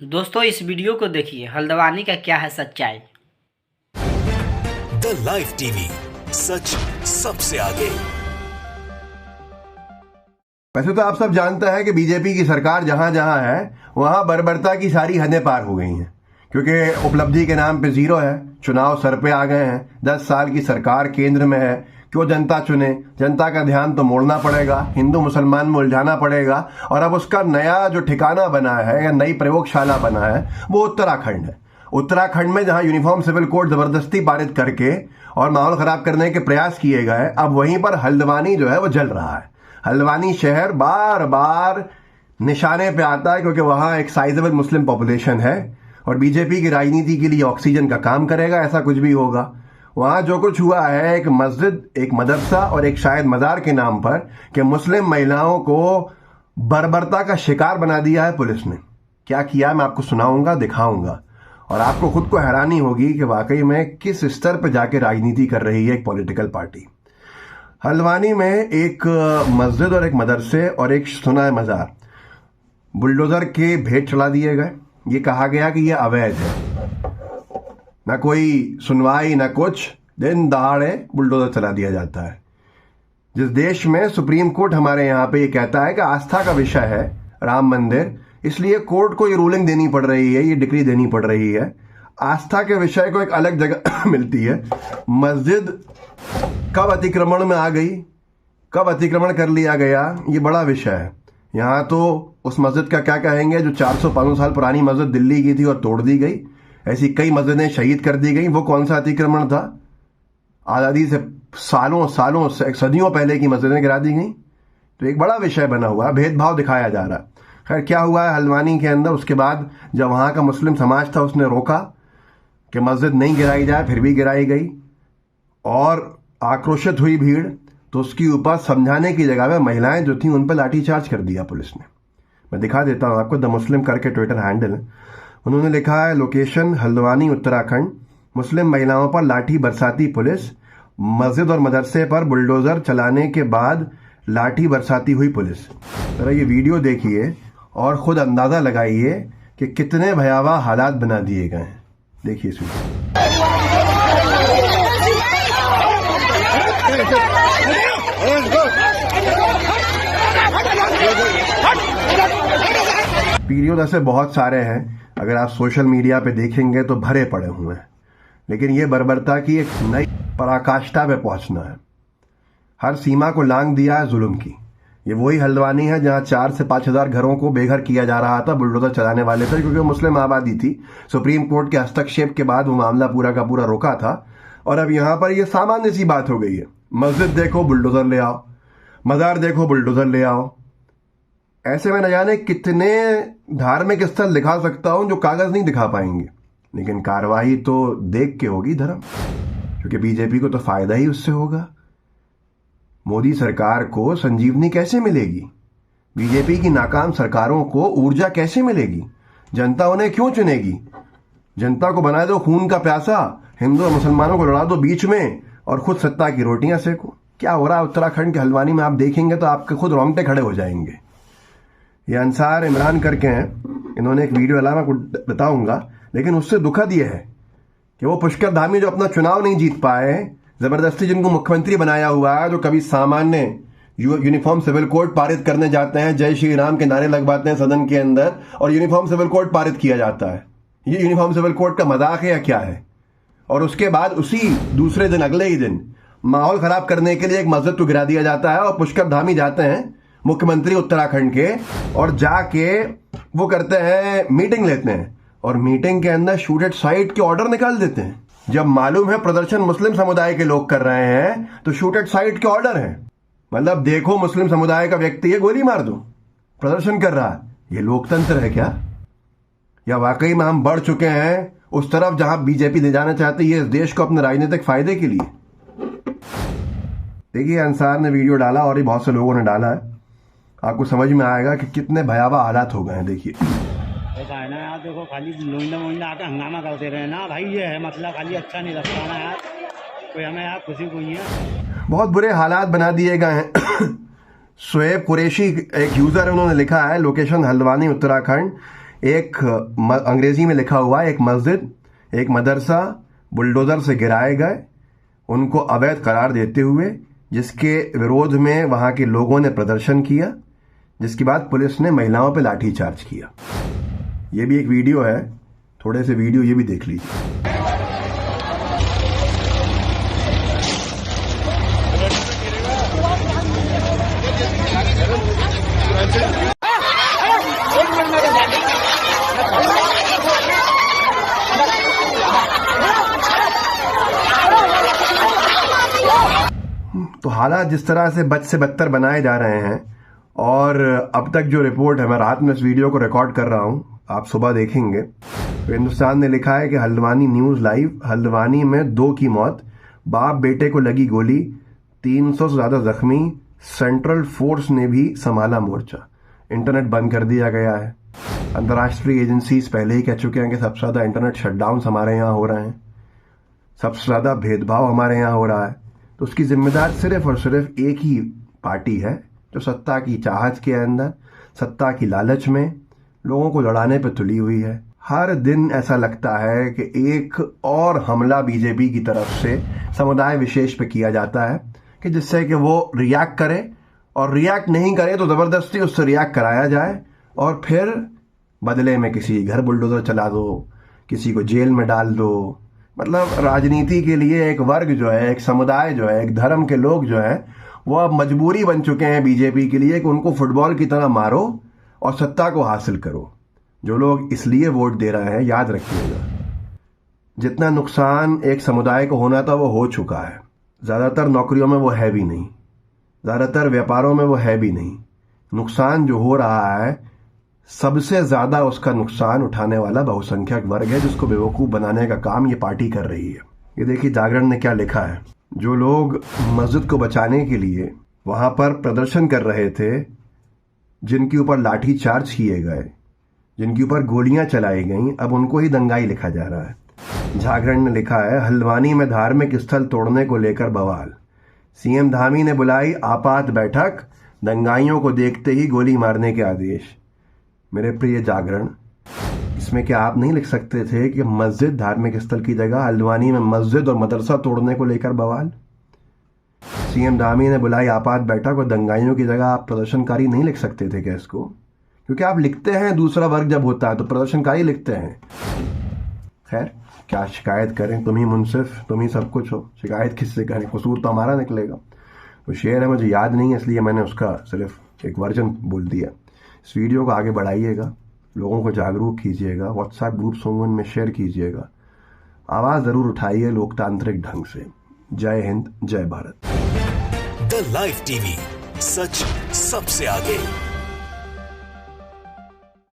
दोस्तों इस वीडियो को देखिए, हल्द्वानी का क्या है सच्चाई। द लाइव टीवी, सच सबसे आगे। वैसे तो आप सब जानते हैं कि बीजेपी की सरकार जहां जहां है वहां बर्बरता की सारी हदें पार हो गई हैं, क्योंकि उपलब्धि के नाम पे जीरो है। चुनाव सर पे आ गए हैं, 10 साल की सरकार केंद्र में है। क्यों जनता चुने? जनता का ध्यान तो मोड़ना पड़ेगा, हिंदू मुसलमान में उलझाना पड़ेगा। और अब उसका नया जो ठिकाना बना है या नई प्रयोगशाला बना है वो उत्तराखंड है। उत्तराखंड में जहां यूनिफॉर्म सिविल कोड जबरदस्ती पारित करके और माहौल खराब करने के प्रयास किए गए, अब वहीं पर हल्द्वानी जो है वो जल रहा है। हल्द्वानी शहर बार बार निशाने पे आता है क्योंकि वहां एक साइजेबल मुस्लिम पॉपुलेशन है और बीजेपी की राजनीति के लिए ऑक्सीजन का काम करेगा। ऐसा कुछ भी होगा। वहां जो कुछ हुआ है, एक मस्जिद, एक मदरसा और एक शायद मजार के नाम पर, कि मुस्लिम महिलाओं को बर्बरता का शिकार बना दिया है पुलिस ने। क्या किया मैं आपको सुनाऊंगा, दिखाऊंगा, और आपको खुद को हैरानी होगी कि वाकई में किस स्तर पर जाके राजनीति कर रही है एक पॉलिटिकल पार्टी। हल्द्वानी में एक मस्जिद और एक मदरसे और एक सुना है मजार बुलडोजर के भेंट चढ़ा दिए गए। ये कहा गया कि यह अवैध है। ना कोई सुनवाई ना कुछ, दिन दहाड़े बुलडोजर चला दिया जाता है। जिस देश में सुप्रीम कोर्ट हमारे यहाँ पे ये कहता है कि आस्था का विषय है राम मंदिर, इसलिए कोर्ट को ये रूलिंग देनी पड़ रही है, ये डिक्री देनी पड़ रही है। आस्था के विषय को एक अलग जगह मिलती है। मस्जिद कब अतिक्रमण में आ गई, कब अतिक्रमण कर लिया गया, ये बड़ा विषय है। यहाँ तो उस मस्जिद का क्या कहेंगे जो 400-500 साल पुरानी मस्जिद दिल्ली की थी और तोड़ दी गई। ऐसी कई मस्जिदें शहीद कर दी गई। वो कौन सा अतिक्रमण था? आज़ादी से सालों सालों सदियों पहले की मस्जिदें गिरा दी गई। तो एक बड़ा विषय बना हुआ है, भेदभाव दिखाया जा रहा है। खैर क्या हुआ है हल्द्वानी के अंदर, उसके बाद जब वहाँ का मुस्लिम समाज था उसने रोका कि मस्जिद नहीं गिराई जाए, फिर भी गिराई गई और आक्रोशित हुई भीड़। तो उसके ऊपर समझाने की जगह में महिलाएं जो थी उन पर लाठीचार्ज कर दिया पुलिस ने। मैं दिखा देता हूँ आपको, द मुस्लिम करके ट्विटर हैंडल है। उन्होंने लिखा है, लोकेशन हल्द्वानी उत्तराखंड, मुस्लिम महिलाओं पर लाठी बरसाती पुलिस, मस्जिद और मदरसे पर बुलडोजर चलाने के बाद लाठी बरसाती हुई पुलिस। जरा ये वीडियो देखिए और खुद अंदाजा लगाइए कि कितने भयावह हालात बना दिए गए हैं। देखिए इस वीडियो ऐसे बहुत सारे हैं, अगर आप सोशल मीडिया पे देखेंगे तो भरे पड़े हुए हैं। लेकिन ये बर्बरता की एक नई पराकाष्ठा पे पहुंचना है। हर सीमा को लांघ दिया है जुल्म की। ये वही हल्द्वानी है जहां 4 से 5 हजार घरों को बेघर किया जा रहा था बुलडोजर चलाने वाले थे, क्योंकि मुस्लिम आबादी थी। सुप्रीम कोर्ट के हस्तक्षेप के बाद वो मामला पूरा का पूरा रोका था और अब यहां पर ये सामान्य सी बात हो गई है। मस्जिद देखो बुलडोजर ले आओ, मजार देखो बुलडोजर ले आओ। ऐसे में न जाने कितने धार्मिक स्थल दिखा सकता हूं जो कागज नहीं दिखा पाएंगे, लेकिन कार्रवाई तो देख के होगी धर्म, क्योंकि बीजेपी को तो फायदा ही उससे होगा। मोदी सरकार को संजीवनी कैसे मिलेगी? बीजेपी की नाकाम सरकारों को ऊर्जा कैसे मिलेगी? जनता उन्हें क्यों चुनेगी? जनता को बना दो खून का प्यासा, हिंदू और मुसलमानों को लड़ा दो बीच में और खुद सत्ता की रोटियां सेको। क्या हो रहा है उत्तराखंड के हल्द्वानी में, आप देखेंगे तो आपके खुद रोंगटे खड़े हो जाएंगे। ये अंसार इमरान करके हैं, इन्होंने एक वीडियो डाला, मैं आपको बताऊंगा। लेकिन उससे दुखद ये है कि वो पुष्कर धामी जो अपना चुनाव नहीं जीत पाए, जबरदस्ती जिनको मुख्यमंत्री बनाया हुआ है, जो कभी सामान्य यूनिफॉर्म सिविल कोड पारित करने जाते हैं, जय श्री राम के नारे लगवाते हैं सदन के अंदर और यूनिफॉर्म सिविल कोड पारित किया जाता है। ये यूनिफॉर्म सिविल कोड का मजाक है या क्या है? और उसके बाद उसी दूसरे दिन, अगले ही दिन माहौल खराब करने के लिए एक मस्जिद को गिरा दिया जाता है और पुष्कर धामी जाते हैं मुख्यमंत्री उत्तराखंड के और जाके वो करते हैं, मीटिंग लेते हैं और मीटिंग के अंदर शूट एट साइट के ऑर्डर निकाल देते हैं। जब मालूम है प्रदर्शन मुस्लिम समुदाय के लोग कर रहे हैं तो शूट एट साइट के ऑर्डर है। मतलब देखो मुस्लिम समुदाय का व्यक्ति है, गोली मार दो, प्रदर्शन कर रहा है। ये लोकतंत्र है क्या? या वाकई में हम बढ़ चुके हैं उस तरफ जहां बीजेपी ले जाना चाहती है इस देश को अपने राजनीतिक फायदे के लिए? देखिए अंसार ने वीडियो डाला और भी बहुत से लोगों ने डाला है, आपको समझ में आएगा कि कितने भयावह हालात हो गए हैं। देखिए ऐसा है ना यार, देखो खाली लोइंदा आके हंगामा करते रहे ना भाई, ये है मतलब, खाली अच्छा नहीं लगता ना यार, कोई हमें यार खुशी कोई है। बहुत बुरे हालात बना दिए गए हैं। शोएब कुरैशी एक यूजर है, उन्होंने लिखा है, लोकेशन हल्द्वानी उत्तराखंड, एक अंग्रेजी में लिखा हुआ है, एक मस्जिद, एक मदरसा बुलडोजर से गिराए गए, उनको अवैध करार देते हुए, जिसके विरोध में वहां के लोगों ने प्रदर्शन किया, जिसके बाद पुलिस ने महिलाओं पर लाठीचार्ज किया। ये भी एक वीडियो है, थोड़े से वीडियो ये भी देख लीजिए। तो हालात जिस तरह से बद से बदतर बनाए जा रहे हैं, और अब तक जो रिपोर्ट है, मैं रात में इस वीडियो को रिकॉर्ड कर रहा हूं, आप सुबह देखेंगे। तो हिंदुस्तान ने लिखा है कि हल्द्वानी न्यूज़ लाइव, हल्द्वानी में 2 की मौत, बाप बेटे को लगी गोली, 300 से ज़्यादा जख्मी, सेंट्रल फोर्स ने भी संभाला मोर्चा, इंटरनेट बंद कर दिया गया है। अंतर्राष्ट्रीय एजेंसीज पहले ही कह चुके हैं कि सबसे ज़्यादा इंटरनेट शटडाउन हमारे यहाँ हो रहे हैं, सबसे ज़्यादा भेदभाव हमारे यहाँ हो रहा है। तो उसकी जिम्मेदार सिर्फ और सिर्फ एक ही पार्टी है, जो सत्ता की चाहत के अंदर, सत्ता की लालच में लोगों को लड़ाने पर तुली हुई है। हर दिन ऐसा लगता है कि एक और हमला बीजेपी की तरफ से समुदाय विशेष पे किया जाता है, कि जिससे कि वो रिएक्ट करे, और रिएक्ट नहीं करे तो ज़बरदस्ती उससे रिएक्ट कराया जाए, और फिर बदले में किसी घर बुलडोजर चला दो, किसी को जेल में डाल दो। मतलब राजनीति के लिए एक वर्ग जो है, एक समुदाय जो है, एक धर्म के लोग जो है, वो अब मजबूरी बन चुके हैं बीजेपी के लिए कि उनको फुटबॉल की तरह मारो और सत्ता को हासिल करो। जो लोग इसलिए वोट दे रहे हैं, याद रखिएगा, जितना नुकसान एक समुदाय को होना था वो हो चुका है। ज़्यादातर नौकरियों में वो है भी नहीं, ज़्यादातर व्यापारों में वो है भी नहीं। नुकसान जो हो रहा है, सबसे ज़्यादा उसका नुकसान उठाने वाला बहुसंख्यक वर्ग है, जिसको बेवकूफ़ बनाने का काम ये पार्टी कर रही है। ये देखिए जागरण ने क्या लिखा है। जो लोग मस्जिद को बचाने के लिए वहाँ पर प्रदर्शन कर रहे थे, जिनके ऊपर लाठी चार्ज किए गए, जिनके ऊपर गोलियां चलाई गईं, अब उनको ही दंगाई लिखा जा रहा है। जागरण ने लिखा है, हल्द्वानी में धार्मिक स्थल तोड़ने को लेकर बवाल, सीएम धामी ने बुलाई आपात बैठक, दंगाइयों को देखते ही गोली मारने के आदेश। मेरे प्रिय जागरण, इसमें क्या आप नहीं लिख सकते थे कि मस्जिद धार्मिक स्थल की जगह हल्द्वानी में मस्जिद और मदरसा तोड़ने को लेकर बवाल? सीएम धामी ने बुलाई आपात बैठक और दंगाइयों की जगह आप प्रदर्शनकारी नहीं लिख सकते थे क्या इसको? क्योंकि आप लिखते हैं दूसरा वर्ग जब होता है तो प्रदर्शनकारी लिखते हैं। खैर, क्या शिकायत करें, तुम ही मुंसिफ, तुम ही सब कुछ हो, शिकायत किससे करें, कसूर तो हमारा निकलेगा। वो शेर है, मुझे याद नहीं है, इसलिए मैंने उसका सिर्फ एक वर्जन बोल दिया। इस वीडियो को आगे बढ़ाइएगा, लोगों को जागरूक कीजिएगा, व्हाट्सएप ग्रुप्स होंगे उनमें शेयर कीजिएगा, आवाज़ ज़रूर उठाइए लोकतांत्रिक ढंग से। जय हिंद, जय भारत। द लाइव टीवी, सच सबसे आगे।